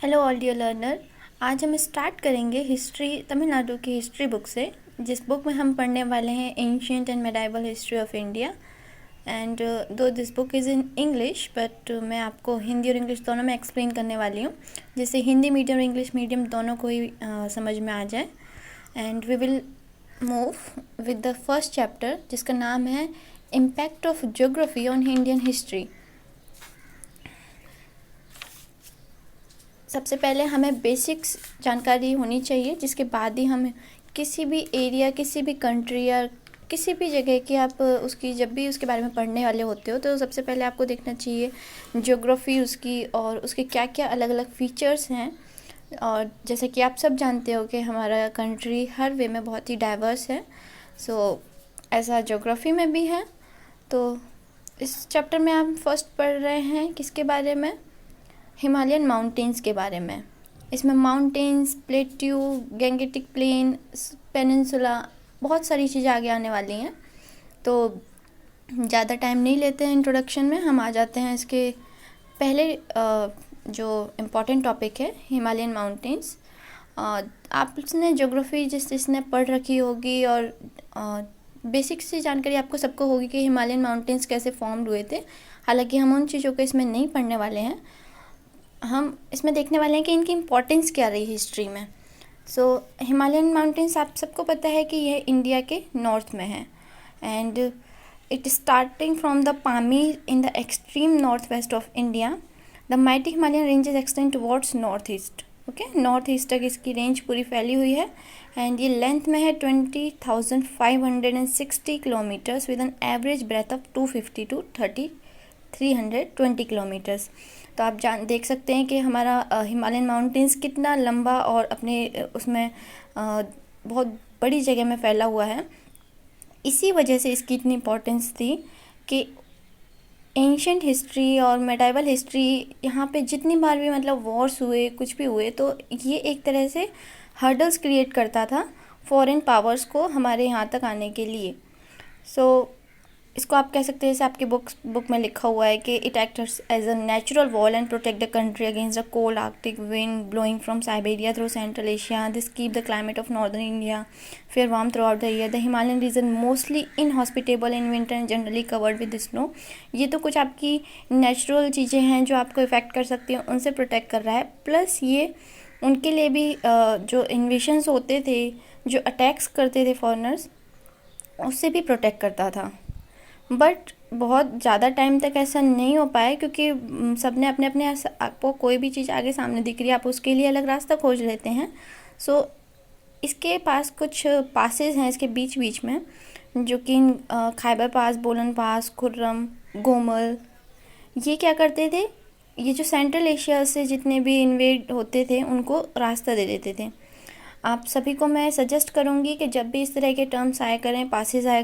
Hello all dear learner. आज हम start करेंगे हिस्ट्री तमिलनाडु की हिस्ट्री बुक से, जिस बुक में हम पढ़ने वाले हैं ancient and medieval history of India. And though this book is in English, but मैं आपको हिंदी और इंग्लिश दोनों में एक्सप्लेन करने वाली हूँ, जिससे हिंदी मीडियम और इंग्लिश मीडियम दोनों को ही समझ में आ जाए। And we will move with the first chapter, जिसका नाम है impact of geography on Indian history. सबसे पहले हमें बेसिक्स जानकारी होनी चाहिए, जिसके बाद ही हम किसी भी एरिया, किसी भी कंट्री या किसी भी जगह की आप उसकी जब भी उसके बारे में पढ़ने वाले होते हो, तो सबसे पहले आपको देखना चाहिए ज्योग्राफी उसकी और उसके क्या क्या अलग अलग फीचर्स हैं। और जैसे कि आप सब जानते हो कि हमारा कंट्री हर वे में बहुत ही डाइवर्स है, सो ऐसा ज्योग्राफी में भी है। तो इस चैप्टर में हम फर्स्ट पढ़ रहे हैं किसके बारे में? हिमालयन माउंटेन्स के बारे में। इसमें mountains, plateau, Gangetic plain, peninsula, बहुत सारी चीज़ें आगे आने वाली हैं। तो ज़्यादा टाइम नहीं लेते हैं इंट्रोडक्शन में, हम आ जाते हैं इसके पहले जो इम्पोर्टेंट टॉपिक है हिमालयन माउंटेन्स। आपने ज्योग्राफी जिसने पढ़ रखी होगी और बेसिक सी जानकारी आपको सबको होगी कि हिमालयन माउंटेन्स कैसे फॉर्म्ड हुए थे। हालांकि हम उन चीज़ों को इसमें नहीं पढ़ने वाले हैं, हम इसमें देखने वाले हैं कि इनकी इम्पोर्टेंस क्या रही हिस्ट्री में। सो हिमालयन माउंटेन्स आप सबको पता है कि यह इंडिया के नॉर्थ में है, and it starting from the Pamir in the extreme north west of India. The mighty Himalayan ranges extend towards north east. Okay, north east तक इसकी रेंज पूरी फैली हुई है, एंड ये लेंथ में है 20,560 kilometres with an average breadth of 250 to 320 kilometres. तो आप देख सकते हैं कि हमारा हिमालयन माउंटेन्स कितना लंबा और अपने उसमें बहुत बड़ी जगह में फैला हुआ है। इसी वजह से इसकी इतनी इम्पोर्टेंस थी कि एंशिएंट हिस्ट्री और मेडाइवल हिस्ट्री, यहाँ पे जितनी बार भी मतलब वॉर्स हुए, कुछ भी हुए, तो ये एक तरह से हर्डल्स क्रिएट करता था फॉरेन पावर्स को हमारे यहाँ तक आने के लिए। सो इसको आप कह सकते हैं, जैसे आपकी बुक में लिखा हुआ है कि it acts as a natural wall and protect the country against the cold Arctic wind blowing from Siberia through Central Asia. This keep the climate of northern India fair warm throughout the year. The Himalayan region mostly inhospitable in winter and generally covered with snow. ये तो कुछ आपकी natural चीज़ें हैं जो आपको effect कर सकती हैं, उनसे प्रोटेक्ट कर रहा है। प्लस ये उनके लिए भी जो इन्वेशंस होते थे, जो अटैक्स करते थे फॉरेनर्स, उससे भी प्रोटेक्ट करता था। बट बहुत ज़्यादा टाइम तक ऐसा नहीं हो पाया, क्योंकि सब ने अपने अपने, आपको कोई भी चीज़ आगे सामने दिख रही है, आप उसके लिए अलग रास्ता खोज लेते हैं। सो इसके पास कुछ पासेस हैं इसके बीच बीच में, जो कि खैबर पास, बोलन पास, खुर्रम, गोमल, ये क्या करते थे, ये जो सेंट्रल एशिया से जितने भी इन्वेड होते थे उनको रास्ता दे देते थे। आप सभी को मैं सजेस्ट करूँगी कि जब भी इस तरह के टर्म्स आया करें, पासेस आया